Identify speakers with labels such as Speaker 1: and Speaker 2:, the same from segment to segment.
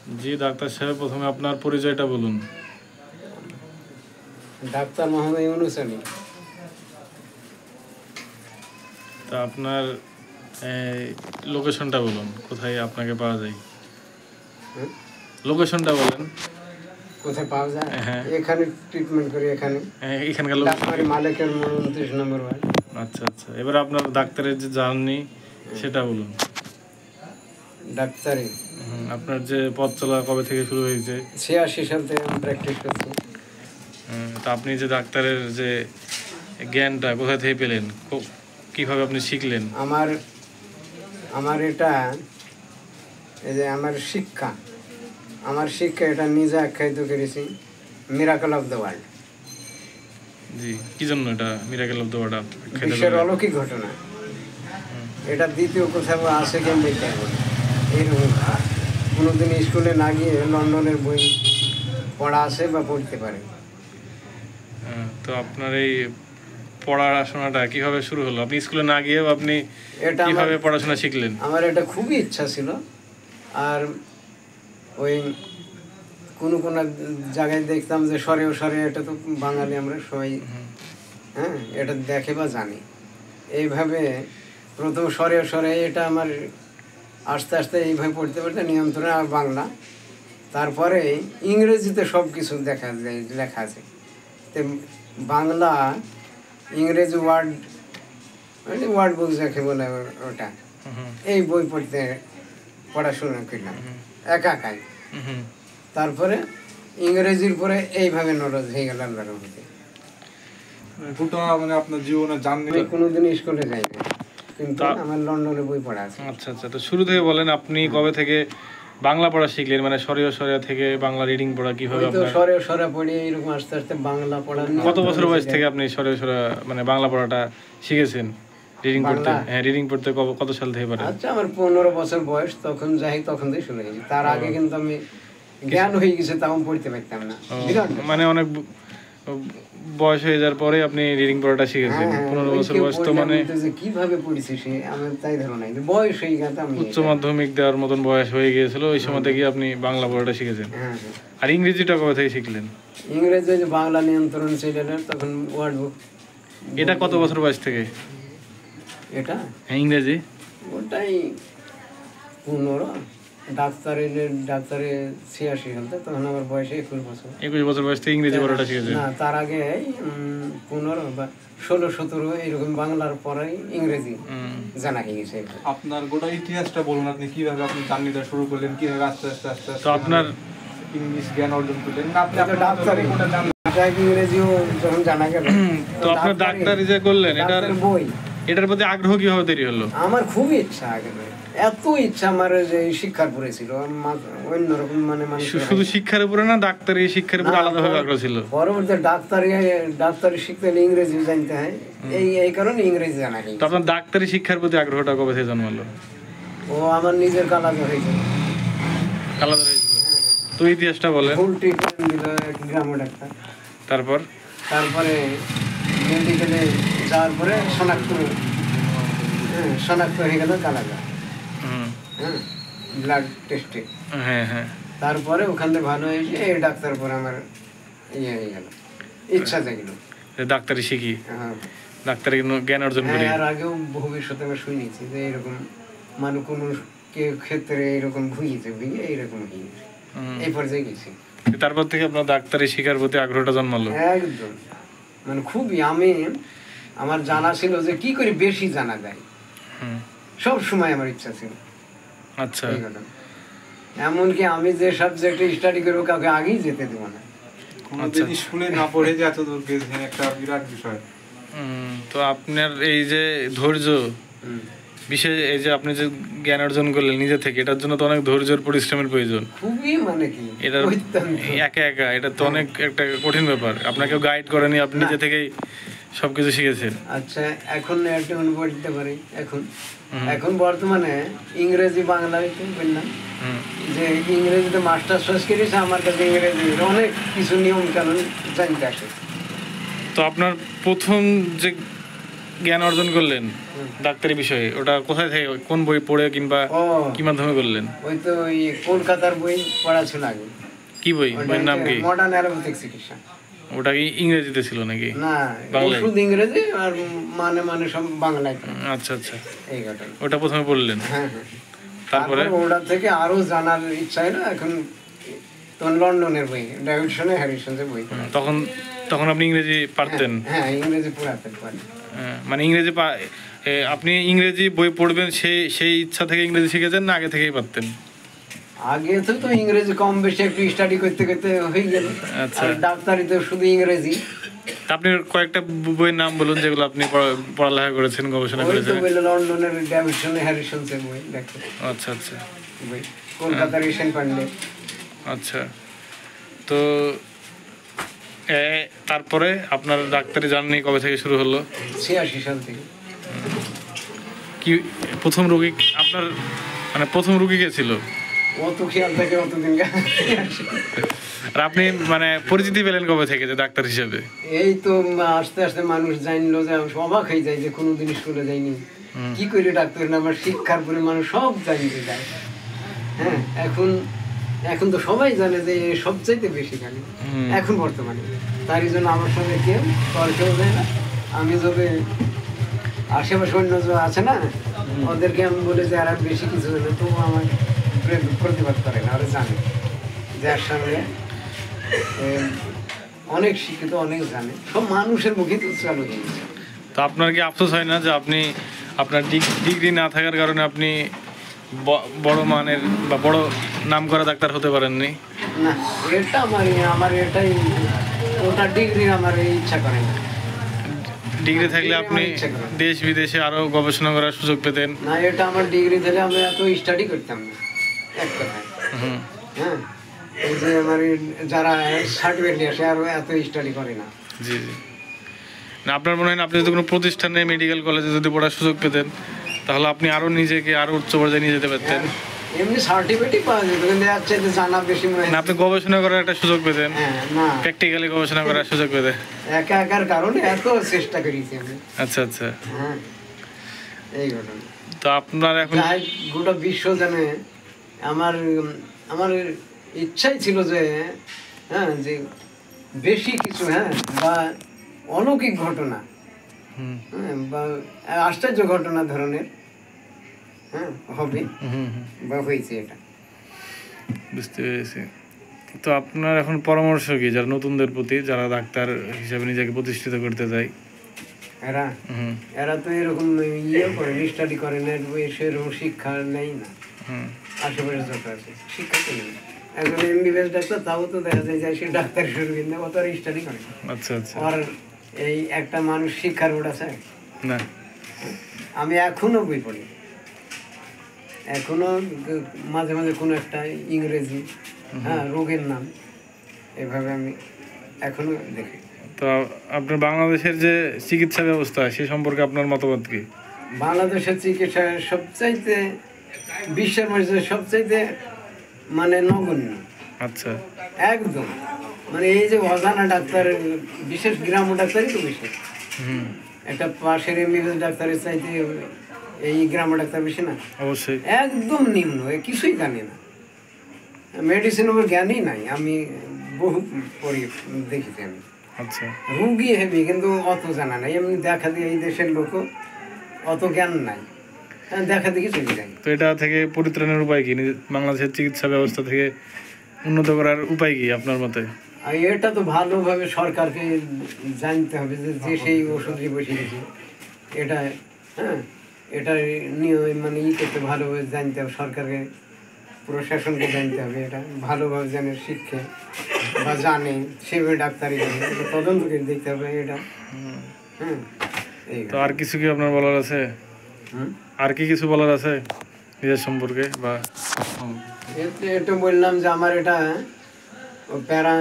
Speaker 1: জি doctor সাহেব, প্রথমে আপনার পরিচয়টা বলুন।
Speaker 2: ডাক্তার মোহাম্মদ ইউনুস আলী।
Speaker 1: তা আপনার লোকেশনটা বলুন, কোথায় আপনাকে পাওয়া যায়। লোকেশনটা বলেন,
Speaker 2: কোথায় পাওয়া যায়?
Speaker 1: হ্যাঁ
Speaker 2: এখানে ট্রিটমেন্ট করি, এখানে
Speaker 1: এখানকার
Speaker 2: ডাক্তারি মালিকের 29 নম্বর ওয়ার্ড।
Speaker 1: আচ্ছা আচ্ছা, এবার আপনার ডাক্তারের যে জার্নি সেটা বলুন।
Speaker 2: ডাক্তারি
Speaker 1: আপনার যে পথ চলা কবে থেকে শুরু হয়েছে?
Speaker 2: 86 সাল থেকে আমি প্র্যাকটিস করছি।
Speaker 1: তা আপনি যে ডাক্তারের যে জ্ঞানটা কোথা থেকে পেলেন, কিভাবে আপনি শিখলেন?
Speaker 2: আমার এটা এই যে আমার শিক্ষা এটা নিজে আখ্যায়িত করেছি মিরাকল অফ দ্য ওয়ার্ল্ড।
Speaker 1: জি, কি জন্য এটা মিরাকল অফ দ্য ওয়ার্ল্ড?
Speaker 2: বিশ্বের অলৌকিক ঘটনা। এটা দ্বিতীয় কোথাও আছে কেন বলতে হবে। এইরকম কোনোদিন স্কুলে না গিয়ে লন্ডনের বই পড়া আছে বা পড়তে পারে।
Speaker 1: তো আপনার এই পড়াশোনাটা কিভাবে শুরু হলো? আপনি স্কুলে না গিয়েও আপনি কিভাবে পড়াশোনা শিখলেন?
Speaker 2: আমার এটা খুবই ইচ্ছা ছিল। আর ওই কোনো জায়গায় দেখতাম যে সরে এটা তো বাঙালি আমরা সবাই এটা দেখে বা জানি। এইভাবে প্রথম সরে এটা আমার আস্তে আস্তে এইভাবে পড়তে পড়তে নিয়ন্ত্রণ আর বাংলা, তারপরে ইংরেজিতে সব কিছু দেখা যায়, লেখা আছে। তো বাংলা ইংরেজি ওয়ার্ড বুক যাকে বলে ওটা, এই বই পড়াশোনা করলাম একাই। তারপরে ইংরেজির পরে এইভাবে নলেজ হয়ে গেল আল্লাহর মধ্যে।
Speaker 3: মানে আপনার জীবনে জাননি
Speaker 2: কোনোদিন স্কুলে যাইনি, কিন্তু আমার লন্ডনে বই পড়া আছে।
Speaker 1: আচ্ছা আচ্ছা, তো শুরু থেকে বলেন আপনি কবে থেকে বাংলা পড়া শিখলেন? মানে সরিয়া থেকে বাংলা রিডিং পড়া কিভাবে?
Speaker 2: তো সরিয়া পড়ে এরকম আস্তে আস্তে বাংলা পড়া।
Speaker 1: কত বছর বয়স থেকে আপনি সরিয়া মানে বাংলা পড়াটা শিখেছেন? রিডিং পড়তে? হ্যাঁ, রিডিং পড়তে কত সাল থেকে পারেন?
Speaker 2: আচ্ছা, আমার 15 বছর বয়স, তখন তখন থেকে শুরু হয়েছে। তার আগে কিন্তু আমি জ্ঞান হয়ে গেছে, তাও পড়তে পারতাম না।
Speaker 1: মানে অনেক বয়স হয়ে যাওয়ার পরে আপনি রিডিং পড়াটা শিখেছেন। 15 বছর বয়স তো মানে
Speaker 2: কিভাবে পড়েছি সে আমার তাই ধারণা নাই, বয়স হয়ে গেছে। আমি
Speaker 1: উচ্চ মাধ্যমিক দেওয়ার মতন বয়স হয়ে গিয়েছিল, ওই সময় থেকে আপনি বাংলা পড়াটা শিখেছেন। আর ইংরেজিটা কবে থেকে শিখলেন?
Speaker 2: ইংরেজি যে বাংলা নিয়ন্ত্রণ ছিল তখন ওয়ার্ড বুক।
Speaker 1: এটা কত বছর বয়স থেকে?
Speaker 2: এটা
Speaker 1: হ্যাঁ, ইংরেজি
Speaker 2: ওটাই 15। ডাক্তারে 86 সাল, তখন আমার বয়স 21 বছর।
Speaker 1: 21 বছর বয়স থেকে ইংরেজি পড়াটা শিখেছেন?
Speaker 2: না, তার আগে 15 বা 16-17 এরকম বাংলার পরেই ইংরেজি জানা হয়ে গেছে।
Speaker 3: আপনার গোটা ইতিহাসটা বলুন, আপনি কিভাবে আপনি জার্নিটা শুরু করলেন, কিভাবে আস্তে আস্তে
Speaker 1: তো আপনার
Speaker 3: ইংলিশ জ্ঞান অর্জন করলেন?
Speaker 2: ইংরেজিও যখন জানা গেল,
Speaker 1: তো আপনার ডাক্তারি যে করলেন এটার প্রতি আগ্রহ কিভাবে তৈরি হলো?
Speaker 2: আমার খুবই ইচ্ছা, এত ইচ্ছা আমার যে শিক্ষার উপরে ছিল, অন্যরকম মানে
Speaker 1: শুধু শিক্ষার উপরে না, ডাক্তারি শিক্ষার উপরে আলাদাভাবে আগ্রহ ছিল।
Speaker 2: পরবর্তী ডাক্তারি শিখতে হলে ইংরেজি জানতে হয়, এই কারণে ইংরেজি জানা।
Speaker 1: তো আপনার ডাক্তারি শিক্ষার প্রতি আগ্রহটা কবে থেকে জন্মালো?
Speaker 2: ও আমার নিজের কালাজ্বর হয়েছিল।
Speaker 1: কালাজ্বর হয়েছিল? তো ইতিহাসটা বলেন।
Speaker 2: ফুল ট্রিটমেন্ট দিল গ্রাম্য ডাক্তার। তারপরে মেডিকেলে যাওয়ার পরে শনাক্ত হয়ে গেল কালাজ্বর। ব্লাড টেস্টে। তারপরে ওখান থেকে ভালো হয়েছে, এই ডাক্তার পরে আমার ইয়ে হয়ে গেল, ইচ্ছা জাগলো
Speaker 1: ডাক্তারি শিখি, ডাক্তারি জ্ঞান অর্জন করি।
Speaker 2: আর আগেও ভবিষ্যতে আমি শুনেছি যে এরকম মানে কোনো ক্ষেত্রে এরকম ভুগিয়ে এইরকম হয়েছে, এই পর্যায়ে গেছি।
Speaker 1: তারপর থেকে আপনার ডাক্তারি শিখার প্রতি আগ্রহটা জন্মালো?
Speaker 2: একদম, মানে খুবই। আমার জানা ছিল যে কি করে বেশি জানা যায়, সব সময় আমার ইচ্ছা ছিল।
Speaker 1: আচ্ছা,
Speaker 2: এমনকি আমি যে সাবজেক্টে স্টাডি করবো কাউকে আগেই যেতে দেবো না।
Speaker 3: স্কুলে না পড়ে যে এত দূর গেছেন, একটা বিরাট বিষয়।
Speaker 1: তো আপনার এই যে ধৈর্য, বিশেষ এই যে আপনি যে জ্ঞান অর্জন করলেন নিজে থেকে, এটার জন্য তো অনেক ধৈর্যের পরিশ্রমের প্রয়োজন।
Speaker 2: খুবই, মানে কি
Speaker 1: এটা একা এটা তো অনেক একটা কঠিন ব্যাপার। আপনাকে গাইড করেনি, আপনি নিজে থেকেই সবকিছু শিখেছেন।
Speaker 2: আচ্ছা, এখন একটা অনুভব দিতে পারি। এখন বর্তমানে ইংরেজি বাংলা বললাম যে ইংরেজিতে মাস্টার শেষ করেছে, আমার কাছে ইংরেজির অনেক কিছু নিয়ম কানুন জানতে আসে।
Speaker 1: তো আপনার প্রথম যে জ্ঞান অর্জন করলেন ডাক্তারি বিষয়ে, ওটা কোথায় থেকে, কোন বই পড়ে কিংবা
Speaker 2: ও
Speaker 1: কি মাধ্যমে করলেন?
Speaker 2: ওই তো ওই কলকাতার বই পড়া ছিল আগে।
Speaker 1: কি বই, বইয়ের নাম কি?
Speaker 2: মডার্ন অ্যালোপ্যাথিক চিকিৎসা।
Speaker 1: ওটা কি ইংরেজিতে ছিল নাকি?
Speaker 2: না,
Speaker 1: বাংলায়?
Speaker 2: ওষুধ ইংরেজি আর মানে মানে সব বাংলায়।
Speaker 1: আচ্ছা আচ্ছা,
Speaker 2: এই ঘটনা।
Speaker 1: ওটা প্রথমে পড়লেন,
Speaker 2: হ্যাঁ হ্যাঁ।
Speaker 1: তারপরে?
Speaker 2: তারপর ওটা থেকে আরো জানার ইচ্ছা হলো। এখন তখন লন্ডনের বই, ডেভিডসন হ্যারিসনের বই।
Speaker 1: তখন তখন আপনি ইংরেজি পারতেন?
Speaker 2: হ্যাঁ, ইংরেজি পড়াতে পারি।
Speaker 1: মানে ইংরেজি আপনি ইংরেজি বই পড়বেন সেই সেই ইচ্ছা থেকে ইংরেজি শিখেছেন না আগে থেকেই পারতেন?
Speaker 2: আগে তো ইংরেজি কম বেশি একটু স্টাডি করতে করতে হয়ে গেল।
Speaker 1: আচ্ছা।
Speaker 2: আর ডাক্তারি তো শুধু ইংরেজি।
Speaker 1: আপনি কয়েকটা বইয়ের নাম বলুন যেগুলো আপনি পড়ালেখা করেছেন, গবেষণা
Speaker 2: ওই তো
Speaker 1: করেছেন।
Speaker 2: বললো লন্ডনের ডেভিডসন হ্যারিসনের বই দেখো।
Speaker 1: আচ্ছা আচ্ছা
Speaker 2: বই কলকাতার এশিয়ান পান্ডে।
Speaker 1: আচ্ছা, তো তারপরে আপনার ডাক্তারি জার্নি কবে থেকে শুরু হলো?
Speaker 2: 86 সাল থেকে।
Speaker 1: কি প্রথম রোগী আপনার, মানে প্রথম রোগী কে ছিল?
Speaker 2: অত খেয়াল থাকে অতদিন।
Speaker 1: আর আপনি মানে পরিচিতি পেলেন কবে থেকে যে ডাক্তার হিসেবে?
Speaker 2: এই তো আস্তে আস্তে মানুষ জানলো, যে আমি অবাক হয়ে যায় যে কোনোদিন স্কুলে যাইনি, কি করে ডাক্তার না, আমার শিক্ষার পরে মানুষ সব জানতে যায়। হ্যাঁ, এখন তো সবাই জানে যে সবচাইতে বেশি জানে এখন বর্তমানে। তারই জন্য আমার সঙ্গে কেউ তর্কেও যায় না। আমি যদি আশেপাশে অন্য যে আছে না, ওদেরকে আমি বলে যে আর বেশি কিছু জানে, তবু আমার প্রতিবাদ করে না। ওরা জানে যার সঙ্গে অনেক শিক্ষিত, অনেক জানে, সব মানুষের মুখে তো চালু হয়ে গেছে।
Speaker 1: তো আপনার কি আফসোস হয় না যে আপনি আপনার ডিগ্রি না থাকার কারণে আপনি বড় মানের বা বড় নাম করা ডাক্তার হতে পারেননি?
Speaker 2: না, এটা আমার এটাই, ওটা ডিগ্রি আমার ইচ্ছা করে না।
Speaker 1: ডিগ্রি থাকলে আপনি দেশ বিদেশে আরো গবেষণা করার সুযোগ পেতেন।
Speaker 2: না, এটা আমার ডিগ্রি থাকলে আমি এত স্টাডি করতাম না, এক কথায়। হ্যাঁ, এই যে আমার যারা সার্টিফিকেট নিয়ে আসে আর এত স্টাডি করে না।
Speaker 1: জি জি। না, আপনার মনে হয় না আপনি যদি কোনো প্রতিষ্ঠানে মেডিকেল কলেজে যদি পড়ার সুযোগ পেতেন তাহলে আপনি আরো নিজেকে আরো উচ্চ পর্যায়ে নিয়ে যেতে পারতেন?
Speaker 2: এমনি সার্টিফিকেটই পাওয়া যেত, কিন্তু এর চাইতে জানা বেশি মনে হয়।
Speaker 1: না, আপনি গবেষণা করার একটা সুযোগ পেতেন,
Speaker 2: হ্যাঁ, না,
Speaker 1: প্র্যাকটিক্যালি গবেষণা করার সুযোগ পেতেন।
Speaker 2: একা একার কারণে এত চেষ্টা করেছি আমি।
Speaker 1: আচ্ছা আচ্ছা।
Speaker 2: হ্যাঁ, এই ঘটনা।
Speaker 1: তো আপনার এখন
Speaker 2: যাই গোটা বিশ্ব জানে, আমার আমার ইচ্ছাই ছিল যে, হ্যাঁ, যে বেশি কিছু, হ্যাঁ, বা অলৌকিক ঘটনা, হ্যাঁ, বা আশ্চর্য ঘটনা ধরনের, হ্যাঁ, হবে বা হয়েছে, এটা
Speaker 1: বুঝতে পেরেছি। তো আপনার এখন পরামর্শ কি যারা নতুনদের প্রতি, যারা ডাক্তার হিসেবে নিজেকে প্রতিষ্ঠিত করতে চায়?
Speaker 2: এরা তো এরকম ইয়ে করে, স্টাডি করে না, সেরকম শিক্ষা নেই না। আশেপাশে যত আছে শিক্ষা তো নেই। এখন এমবিবিএস ডাক্তার, তাও তো দেখা যায় যে সে ডাক্তার শুরু, কিন্তু অত আর স্টাডি করে না।
Speaker 1: আচ্ছা আচ্ছা।
Speaker 2: আর এই একটা মানুষ শিক্ষার ওটা আছে
Speaker 1: না,
Speaker 2: আমি এখনো বই পড়ি, এখনো মাঝে মাঝে কোনো একটা ইংরেজি, হ্যাঁ, রোগের নাম, এভাবে আমি এখনো দেখি।
Speaker 1: তো আপনার বাংলাদেশের যে চিকিৎসা ব্যবস্থা সে সম্পর্কে আপনার মতামত কি?
Speaker 2: বাংলাদেশের চিকিৎসা সবচাইতে, বিশ্বের মধ্যে সবচাইতে মানে নগণ্য।
Speaker 1: আচ্ছা,
Speaker 2: একদম মানে এই যে অজানা ডাক্তার, বিশেষ গ্রাম্য ডাক্তারই তো বেশি। একটা পাশের এমবিবিএস ডাক্তারের চাইতে এই গ্রাম্য ডাক্তার বেশি না?
Speaker 1: অবশ্যই।
Speaker 2: একদম নিম্ন, কিছুই জানি না, মেডিসিন আমার জ্ঞানই নাই। আমি বহু পড়ি, দেখেছি আমি।
Speaker 1: আচ্ছা,
Speaker 2: রুগী হেবি, কিন্তু অত জানা নাই। এমনি দেখা দিয়ে এই দেশের লোক অত জ্ঞান নাই, দেখা দেখি চলে যায়।
Speaker 1: তো এটা থেকে পরিত্রাণের উপায় কি? বাংলাদেশের চিকিৎসা ব্যবস্থা থেকে উন্নত করার উপায় কি আপনার মতে?
Speaker 2: আর এটা তো ভালোভাবে সরকারকে জানতে হবে যে সেই ওষুধই বসে গেছে এটা, হ্যাঁ, এটা নিয়ে মানে করতে ভালোভাবে জানতে হবে, সরকারকে, প্রশাসনকে জানতে হবে, এটা ভালোভাবে জানে, শিক্ষে বা জানে, সেভাবে ডাক্তারি জানে, তদন্ত করে দেখতে হবে এটা। হ্যাঁ, এই
Speaker 1: তো আর কিছু কি আপনার বলার আছে? আর কি কিছু বলার আছে নিজের সম্পর্কে? বা
Speaker 2: এটা বললাম যে আমার এটা para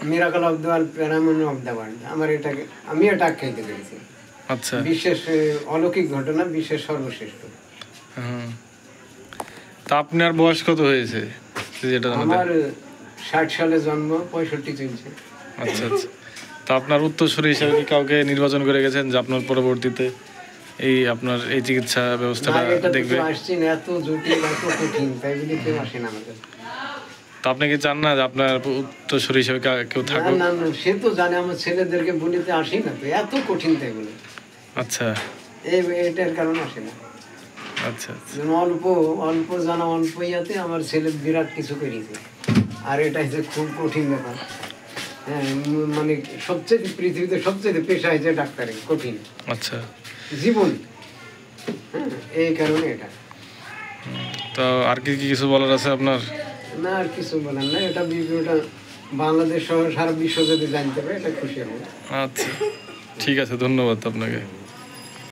Speaker 2: miracle of the world, প্যারামিন অফ দ্য ওয়ার্ল্ড, আমার এটাকে আমি এটা আখ্যায়িত করেছি।
Speaker 1: আচ্ছা,
Speaker 2: বিশেষ অলৌকিক ঘটনা, বিশেষ সর্বশ্রেষ্ঠ।
Speaker 1: তা আপনার বয়স কত হয়েছে যেটা?
Speaker 2: আমার 60 সালে জন্ম, 65 চলছে।
Speaker 1: আচ্ছা আচ্ছা। তো আপনার উত্তরসূরি হিসেবে কি কাউকে নির্বাচন করে গেছেন যে আপনার পরবর্তীতে এই আপনার এই চিকিৎসা
Speaker 2: না,
Speaker 1: ব্যবস্থাটা
Speaker 2: এটা তো
Speaker 1: দেখবে?
Speaker 2: কেউ আসছে না, এত জটিল এত কঠিন, তাই বলে কেউ আসে না আমাদের।
Speaker 1: তো আপনি কি চান না যে আপনার উত্তরসূরি হিসেবে কেউ
Speaker 2: না
Speaker 1: থাকুক?
Speaker 2: না না, সে তো জানে, আমার ছেলেদেরকে বলিতে আসি না তো, এত কঠিন তাই বলে
Speaker 1: আচ্ছা
Speaker 2: এটার কারণে আসে না।
Speaker 1: আচ্ছা আচ্ছা।
Speaker 2: যেন অল্প অল্প জানা, অল্প ইয়াতে আমার ছেলে বিরাট কিছু করেছে। আর এটা হচ্ছে খুব কঠিন ব্যাপার। হ্যাঁ, মানে সবচেয়ে পৃথিবীতে সবচেয়ে পেশা হয়েছে ডাক্তারের, কঠিন
Speaker 1: আচ্ছা,
Speaker 2: জীবন। হ্যাঁ, এই কারণে এটা।
Speaker 1: তো আর কি কি কিছু বলার আছে আপনার?
Speaker 2: না, আর কিছু বলার না, এটা ভিডিওটা বাংলাদেশ সহ সারা বিশ্ব যদি জানতে পারে এটা খুশি হবে।
Speaker 1: আচ্ছা ঠিক আছে, ধন্যবাদ আপনাকে।